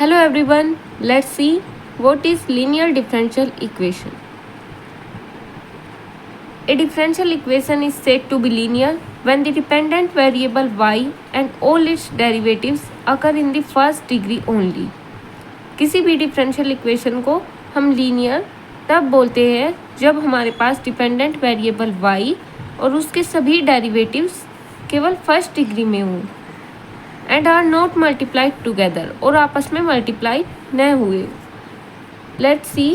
Hello everyone, let's see what is linear differential equation. A differential equation is said to be linear when the dependent variable y and all its derivatives occur in the first degree only. किसी भी differential equation को हम linear तब बोलते हैं जब हमारे पास dependent variable y और उसके सभी डेरिवेटिव्स केवल फर्स्ट डिग्री में हों and are not multiplied together और आपस में मल्टीप्लाई न हुए. लेट्स सी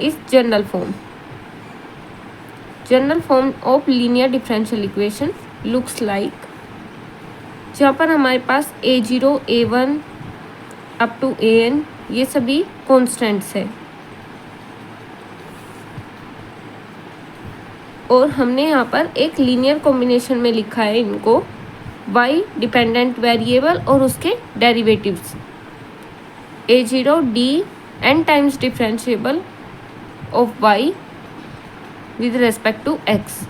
इस general form of linear differential equation looks like, जहाँ पर हमारे पास a0 a1 up to an ये सभी कॉन्स्टेंट्स है और हमने यहाँ पर एक लीनियर कॉम्बिनेशन में लिखा है इनको y डिपेंडेंट वेरिएबल और उसके derivatives a0 d n times differentiable of y with respect to x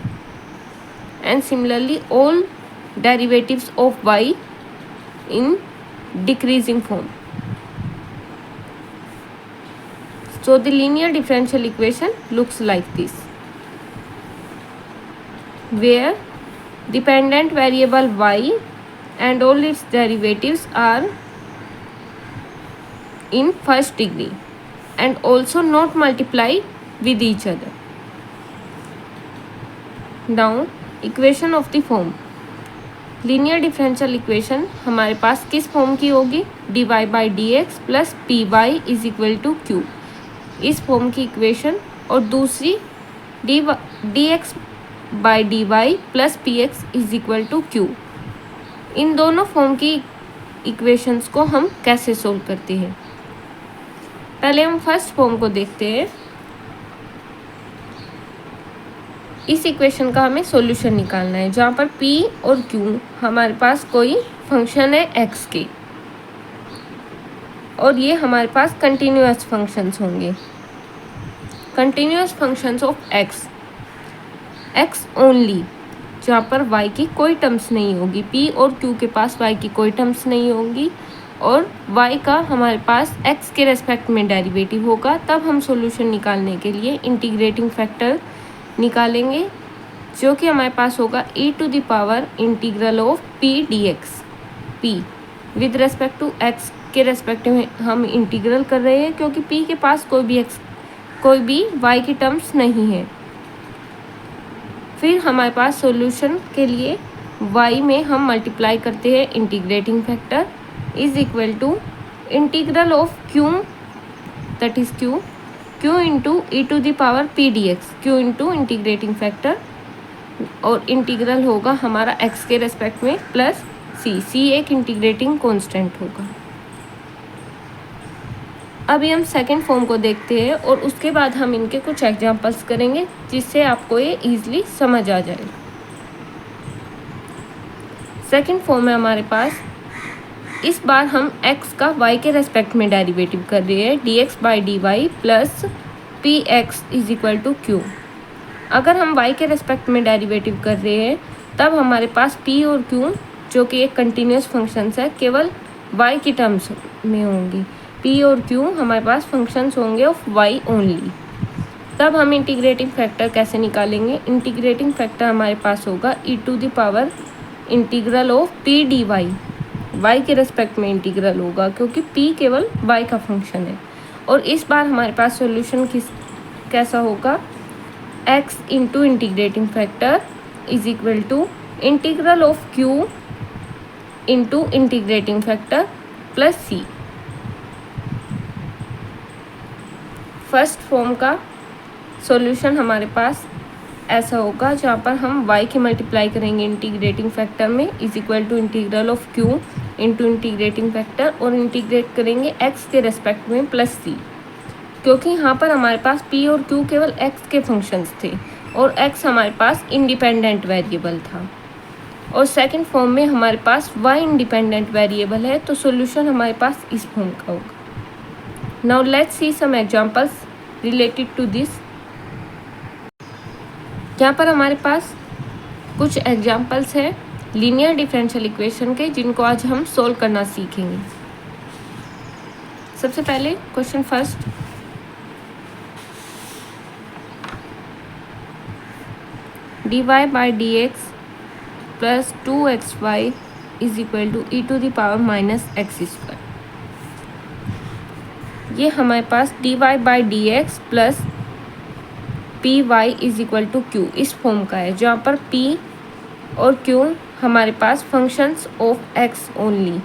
and similarly all derivatives of y in decreasing form. So the linear differential equation looks like this, where dependent variable y and all its derivatives are in first degree and also not multiply with each other. Now equation of the form linear differential equation हमारे पास किस form की होगी, dy by d x plus p y is equal to q, इस form की equation, और दूसरी d x by d y plus p x is equal to q. इन दोनों फॉर्म की इक्वेशंस को हम कैसे सोल्व करते हैं. पहले हम फर्स्ट फॉर्म को देखते हैं. इस इक्वेशन का हमें सॉल्यूशन निकालना है जहाँ पर p और q हमारे पास कोई फंक्शन है x के और ये हमारे पास कंटिन्यूअस फंक्शंस होंगे, continuous functions of x only, जहाँ पर y की कोई टर्म्स नहीं होगी, p और q के पास y की कोई टर्म्स नहीं होंगी और y का हमारे पास x के रेस्पेक्ट में डेरिवेटिव होगा. तब हम सॉल्यूशन निकालने के लिए इंटीग्रेटिंग फैक्टर निकालेंगे जो कि हमारे पास होगा e to the power integral of p dx. p with respect to x के रेस्पेक्ट में हम इंटीग्रल कर रहे हैं क्योंकि p के पास कोई भी y की टर्म्स नहीं है. फिर हमारे पास सॉल्यूशन के लिए y में हम मल्टीप्लाई करते हैं integrating factor is equal to integral of q, that is q into e to the power p dx, q into integrating factor और इंटीग्रल होगा हमारा x के रेस्पेक्ट में प्लस c एक इंटीग्रेटिंग कांस्टेंट होगा. अभी हम सेकंड फॉर्म को देखते हैं और उसके बाद हम इनके कुछ एग्जांपल्स करेंगे जिससे आपको ये ईजिली समझ आ जाए. सेकंड फॉर्म है हमारे पास, इस बार हम x का y के रेस्पेक्ट में डेरिवेटिव कर रहे हैं dx by d y plus p x is equal to q. अगर हम y के रेस्पेक्ट में डेरिवेटिव कर रहे हैं तब हमारे पास p और q जो कि एक कंटिन्यूस फंक्शंस है केवल y की टर्म्स में होंगी. p और q हमारे पास फंक्शंस होंगे ऑफ y ओनली. तब हम इंटीग्रेटिंग फैक्टर कैसे निकालेंगे. इंटीग्रेटिंग फैक्टर हमारे पास होगा e to the power integral of p d y, y के रेस्पेक्ट में इंटीग्रल होगा क्योंकि p केवल y का फंक्शन है. और इस बार हमारे पास सॉल्यूशन कैसा होगा, x into integrating factor is equal to integral of q into integrating factor plus c. First form का सॉल्यूशन हमारे पास ऐसा होगा जहाँ पर हम y की मल्टीप्लाई करेंगे इंटीग्रेटिंग फैक्टर में is equal to integral of q into integrating factor और इंटीग्रेट करेंगे x के रेस्पेक्ट में प्लस c, क्योंकि यहाँ पर हमारे पास p और q केवल x के फंक्शंस थे और x हमारे पास इंडिपेंडेंट वेरिएबल था. और सेकंड फॉर्म में हमारे पास y इंडिपेंडेंट वेरिएबल है तो सॉल्यूशन हमारे पास इस फॉर्म का होगा. Now let's see some examples related to this. यहाँ पर हमारे पास कुछ एग्जांपल्स हैं लीनियर डिफरेंशियल इक्वेशन के जिनको आज हम सोल्व करना सीखेंगे. सबसे पहले question first, dy by d x plus 2xy is equal to e to the power minus x square. ये हमारे पास dy by d x plus p y is equal to q इस फॉर्म का है, जहाँ पर p और q हमारे पास फंक्शंस ऑफ x ओनली,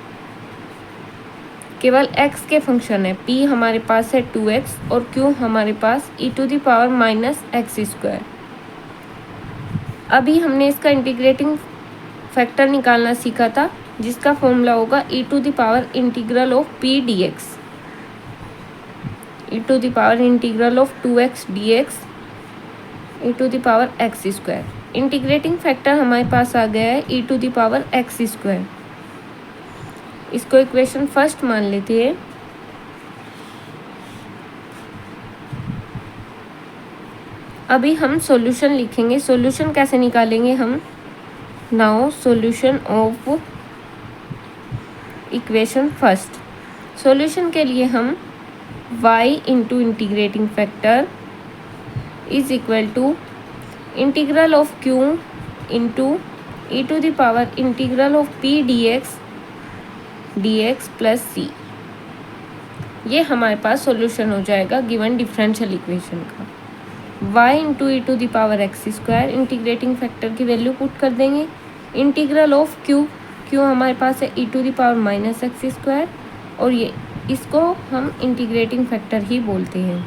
केवल x के फंक्शन है। p हमारे पास है 2x और q हमारे पास e to the power minus x square. अभी हमने इसका इंटीग्रेटिंग फैक्टर निकालना सीखा था, जिसका फॉर्मूला होगा e to the power integral of p dx, e to the power integral of 2x dx e to the power x square. Integrating factor हमारे पास आ गया है e to the power x square. इसको equation first मान लेते हैं। अभी हम सॉल्यूशन लिखेंगे। सॉल्यूशन कैसे निकालेंगे हम? Now solution of equation first. Solution के लिए हम y into integrating factor is equal to integral of q into e to the power integral of p dx plus c. ये हमारे पास सॉल्यूशन हो जाएगा गिवन डिफरेंशियल इक्वेशन का। y into e to the power x square, integrating factor की value put कर देंगे। Integral of q हमारे पास है e to the power minus x square, और ये इसको हम इंटीग्रेटिंग फैक्टर ही बोलते हैं।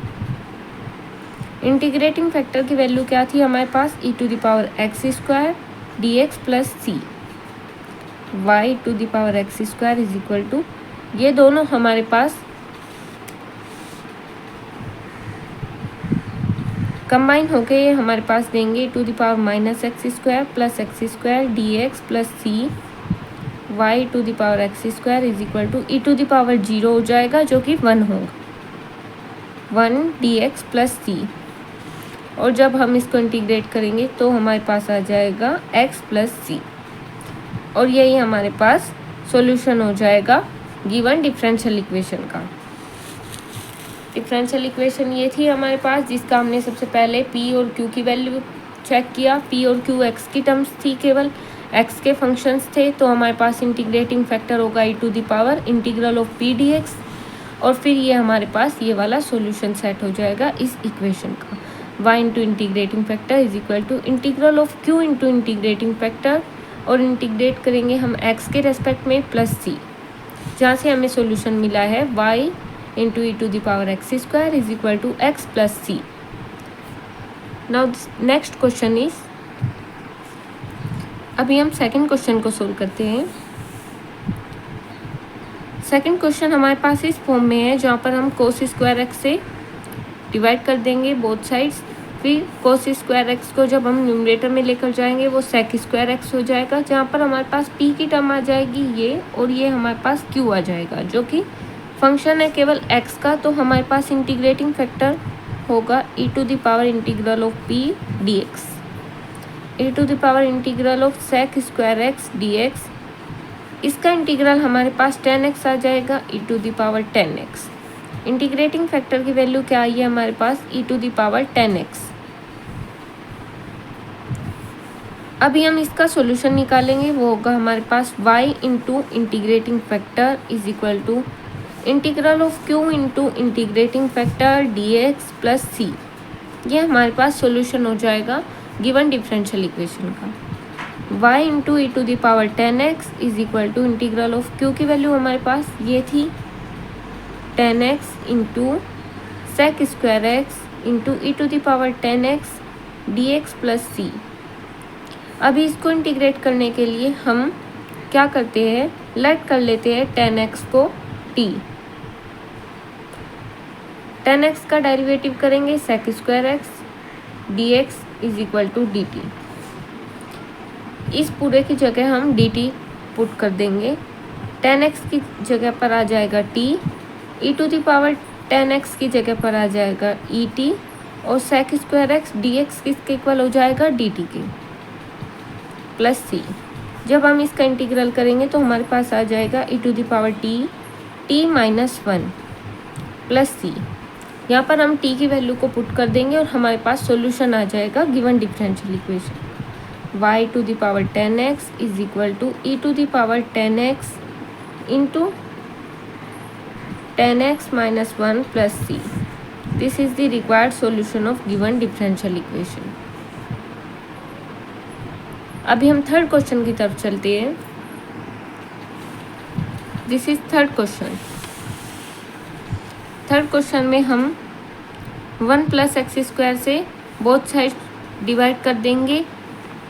इंटीग्रेटिंग फैक्टर की वैल्यू क्या थी हमारे पास? E to the power x square d x plus c, y to the power x square is equal to, ये दोनों हमारे पास कंबाइन होके ये हमारे पास देंगे e to the power minus x square plus x square d x plus c, y to the power x square is equal to e to the power 0 हो जाएगा, जो कि 1 होगा, 1 डी एक्स प्लस सी। और जब हम इसको इंटीग्रेट करेंगे तो हमारे पास आ जाएगा x प्लस सी, और यही हमारे पास सॉल्यूशन हो जाएगा गिवन डिफरेंशियल इक्वेशन का। डिफरेंशियल इक्वेशन ये थी हमारे पास, जिसका हमने सबसे पहले p और q की वैल्यू चेक किया। p और q x की टर्म्स थी, केवल x के फंक्शंस थे, तो हमारे पास इंटीग्रेटिंग फैक्टर होगा e to the power integral of p dx, और फिर ये हमारे पास ये वाला सॉल्यूशन सेट हो जाएगा इस इक्वेशन का। y into integrating factor is equal to integral of q into integrating factor, और इंटीग्रेट करेंगे हम x के रेस्पेक्ट में प्लस c, जहाँ से हमें सॉल्यूशन मिला है y into e to the power x square is equal to x plus c. Now next question is, अभी हम सेकंड क्वेश्चन को सोल्व करते हैं। सेकंड क्वेश्चन हमारे पास इस फॉर्म में है, जहाँ पर हम कोस स्क्वायर एक्स से डिवाइड कर देंगे बोथ साइड्स, फिर कोस स्क्वायर एक्स को जब हम न्यूमरेटर में लेकर जाएंगे वो सेक स्क्वायर एक्स हो जाएगा, जहाँ पर हमारे पास p की टर्म आ जाएगी ये, और ये हमारे पास q आ जाएगा, जो कि फंक्शन है केवल x का। तो हमारे पास इंटीग्रेटिंग फैक्टर होगा e to the power integral of p dx, e to the power integral of sec square x dx। इसका इंटीग्रल हमारे पास 10x आ जाएगा e to the power 10x। Integrating factor की वैल्यू क्या आई है हमारे पास? E to the power 10x। अभी हम इसका सॉल्यूशन निकालेंगे, वो होगा हमारे पास y into integrating factor is equal to integral of q into integrating factor dx plus c। ये हमारे पास सॉल्यूशन हो जाएगा गिवन डिफरेंशियल इक्वेशन का। y into e to the power 10x is equal to integral of q की value हमारे पास ये थी 10x into sec square x into e to the power 10x dx plus c। अभी इसको integrate करने के लिए हम क्या करते हैं, लेट कर लेते हैं 10x को t। 10x का डेरिवेटिव करेंगे sec square x dx is equal to dt। इस पूरे की जगह हम dt पुट कर देंगे, 10x की जगह पर आ जाएगा t, e to the power 10x की जगह पर आ जाएगा et, और सेक स्क्वायर एक्स dx किसके इक्वल हो जाएगा? dt के प्लस c। जब हम इसका इंटीग्रल करेंगे तो हमारे पास आ जाएगा e to the power t minus 1 plus c. यहाँ पर हम t की वैल्यू को पुट कर देंगे और हमारे पास सॉल्यूशन आ जाएगा given differential equation y to the power 10x is equal to e to the power 10x into 10x minus 1 plus c. This is the required solution of given differential equation. अभी हम third question की तरफ चलते हैं। This is third question. Third question में हम 1 plus x square से both side divide कर देंगे,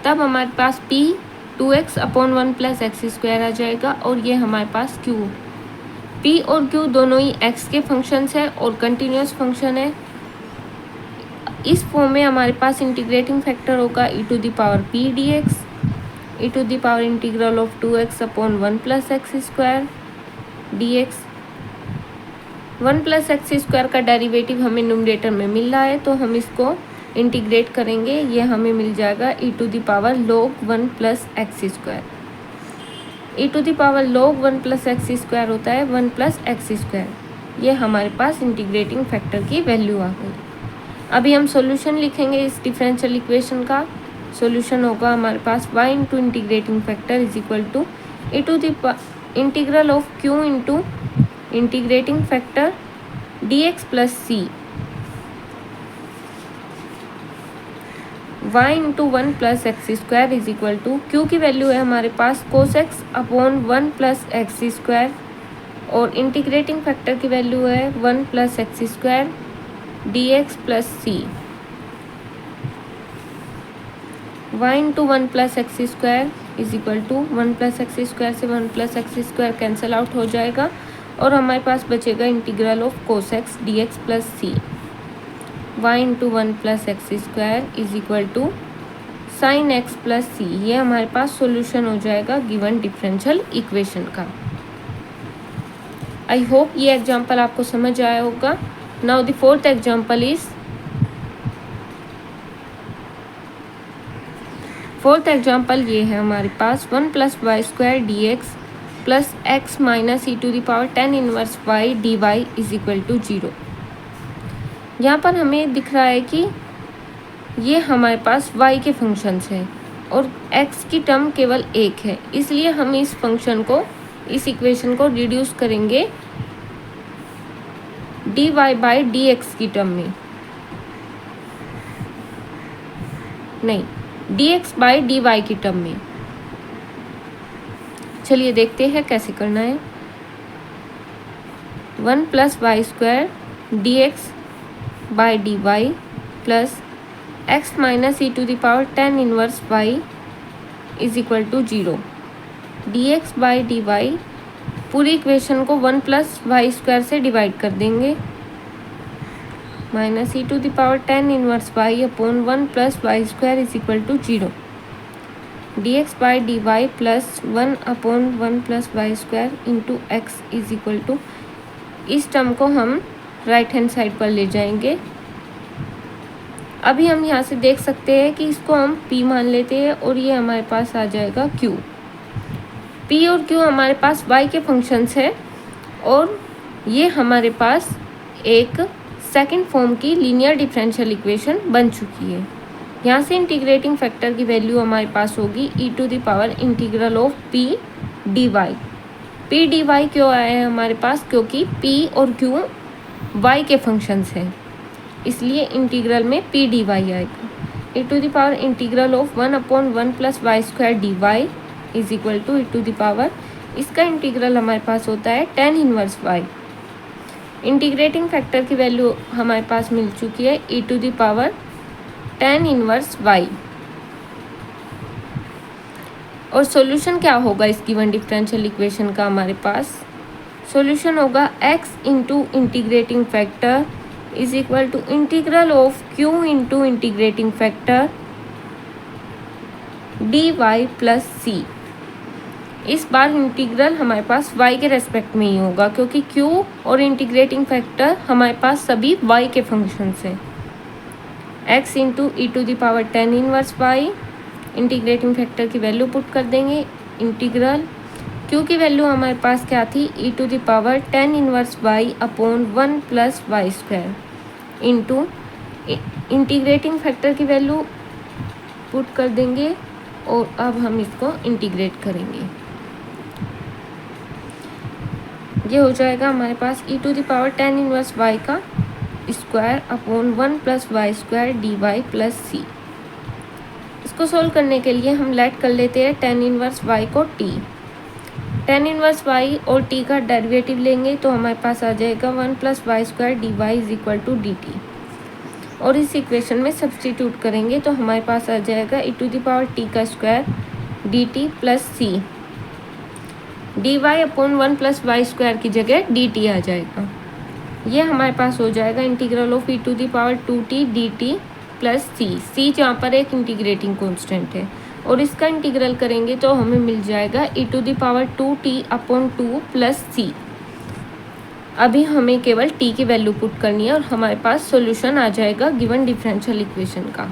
तब हमारे पास p 2x upon 1 plus x square आ जाएगा और ये हमारे पास q। p और q दोनों ही x के फंक्शंस है और कंटिन्यूस फंक्शन है। इस फॉर्म में हमारे पास इंटीग्रेटिंग फैक्टर होगा e to the power p dx, e to the power integral of 2x upon 1 plus x square dx। 1 plus x square का डेरिवेटिव हमें न्यूमरेटर में मिल रहा है, तो हम इसको इंटीग्रेट करेंगे, ये हमें मिल जाएगा e to the power log 1 plus x square. e to the power log 1 plus x square होता है 1 प्लस एक्स स्क्वायर। ये हमारे पास इंटीग्रेटिंग फैक्टर की वैल्यू आ गई। अभी हम सॉल्यूशन लिखेंगे इस डिफरेंशियल इक्वेशन का। सॉल्यूशन होगा हमारे पास y into integrating factor is equal to e to the integral of q into integrating factor dx plus c y into 1 plus x square is equal to q की value है हमारे पास cos x upon 1 plus x square और integrating factor की value है 1 plus x square dx plus c. y into 1 plus x square is equal to 1 plus x square से 1 plus x square cancel out हो जाएगा और हमारे पास बचेगा integral of cos x dx plus c. y into 1 plus x square is equal to sine x plus c. ये हमारे पास सॉल्यूशन हो जाएगा गिवन डिफरेंशियल इक्वेशन का। आई होप ये एग्जांपल आपको समझ आया होगा। Now the fourth example is ये है हमारे पास 1 plus y square d x plus x minus e to the power 10 inverse y d y is equal to 0। यहाँ पर हमें दिख रहा है कि ये हमारे पास y के फंक्शंस हैं और x की टर्म केवल एक है, इसलिए हम इस फंक्शन को, इस इक्वेशन को रिड्यूस करेंगे dy बाई dx की टर्म में, नहीं dx बाई dy की टर्म में। चलिए देखते हैं कैसे करना है। 1 plus y square d x by d y plus x minus e to the power 10 inverse y is equal to 0। D x by d y पूरी इक्वेशन को 1 प्लस वाई स्क्वायर से डिवाइड कर देंगे, minus e to the power 10 inverse y upon 1 plus y square is equal to 0। D x by d y plus 1 upon 1 plus y square into x is equal to, इस term को हम right hand side पर ले जाएंगे। अभी हम यहाँ से देख सकते हैं कि इसको हम p मान लेते हैं और ये हमारे पास आ जाएगा q। p और q हमारे पास y के फंक्शंस है और ये हमारे पास एक सेकंड फॉर्म की लीनियर डिफरेंशियल इक्वेशन बन चुकी है। यहाँ से इंटीग्रेटिंग फैक्टर की वैल्यू हमारे पास होगी e to the power integral of p dy। p dy क्यों आया है हमारे पास, क्योंकि p और q y के फंक्शंस हैं, इसलिए इंटीग्रल में p dy आएगा। e to the power integral of 1 upon 1 plus y square d y is equal to e to the power, इसका इंटीग्रल हमारे पास होता है 10 इनवर्स y। इंटीग्रेटिंग फैक्टर की वैल्यू हमारे पास मिल चुकी है e to the power 10 inverse y। और सॉल्यूशन क्या होगा इस गिवन डिफरेंशियल इक्वेशन का, हमारे पास सॉल्यूशन होगा x into integrating factor is equal to integral of q into integrating factor dy plus c। इस बार इंटीग्रल हमारे पास y के रेस्पेक्ट में ही होगा, क्योंकि q और इंटीग्रेटिंग फैक्टर हमारे पास सभी y के फंक्शंस हैं। x into e to the power 10 inverse y, integrating factor की वैल्यू पुट कर देंगे, इंटीग्रल क्यू की वैल्यू हमारे पास क्या थी, e to the power tan inverse y upon 1 plus y square into integrating factor की वैल्यू पुट कर देंगे और अब हम इसको इंटीग्रेट करेंगे। ये हो जाएगा हमारे पास e to the power tan inverse y का square upon 1 plus y square d y plus c. इसको सोल्व करने के लिए हम लेट कर लेते हैं tan इनवर्स y को t। tan इनवर्स y और t का डेरिवेटिव लेंगे तो हमारे पास आ जाएगा 1 plus y square d y is equal to d t, और इस इक्वेशन में सब्सटीट्यूट करेंगे तो हमारे पास आ जाएगा e to the power t का square d t plus c, d y upon 1 plus y square की जगह डी टी आ जाएगा। ये हमारे पास हो जाएगा integral of e to the power 2t d t plus c जहाँ पर एक इंटीग्रेटिंग कॉन्स्टेंट है, और इसका इंटीग्रल करेंगे तो हमें मिल जाएगा e to the power 2t upon 2 plus c. अभी हमें केवल t की वैल्यू पुट करनी है और हमारे पास सॉल्यूशन आ जाएगा गिवन डिफरेंशियल इक्वेशन का,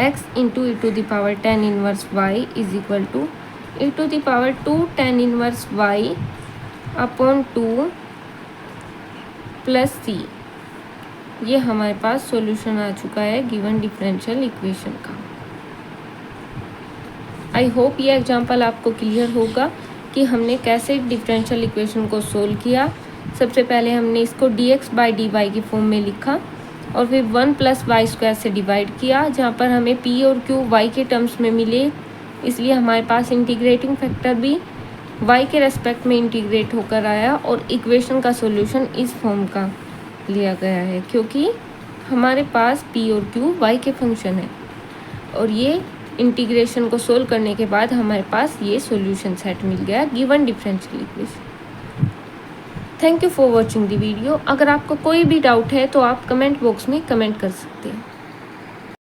x into e to the power tan inverse y is equal to e to the power 2 tan inverse y upon 2 plus c. ये हमारे पास सॉल्यूशन आ चुका है गिवन डिफरेंशियल इक्वेशन का। आई होप ये example आपको clear होगा कि हमने कैसे डिफरेंशियल इक्वेशन को सोल्व किया। सबसे पहले हमने इसको dx बाई डी वाई की फॉर्म में लिखा और फिर 1 प्लस वाई स्क्वायर से डिवाइड किया, जहाँ पर हमें p और q y के टर्म्स में मिले, इसलिए हमारे पास इंटीग्रेटिंग फैक्टर भी y के रेस्पेक्ट में इंटीग्रेट होकर आया और इक्वेशन का सॉल्यूशन इस फॉर्म का लिया गया है, क्योंकि हमारे पास p और q y के फंक्शन है और ये इंटीग्रेशन को सोल्व करने के बाद हमारे पास ये सॉल्यूशन सेट मिल गया given differential equation. Thank you for watching the video. अगर आपको कोई भी डाउट है तो आप कमेंट बॉक्स में कमेंट कर सकते हैं।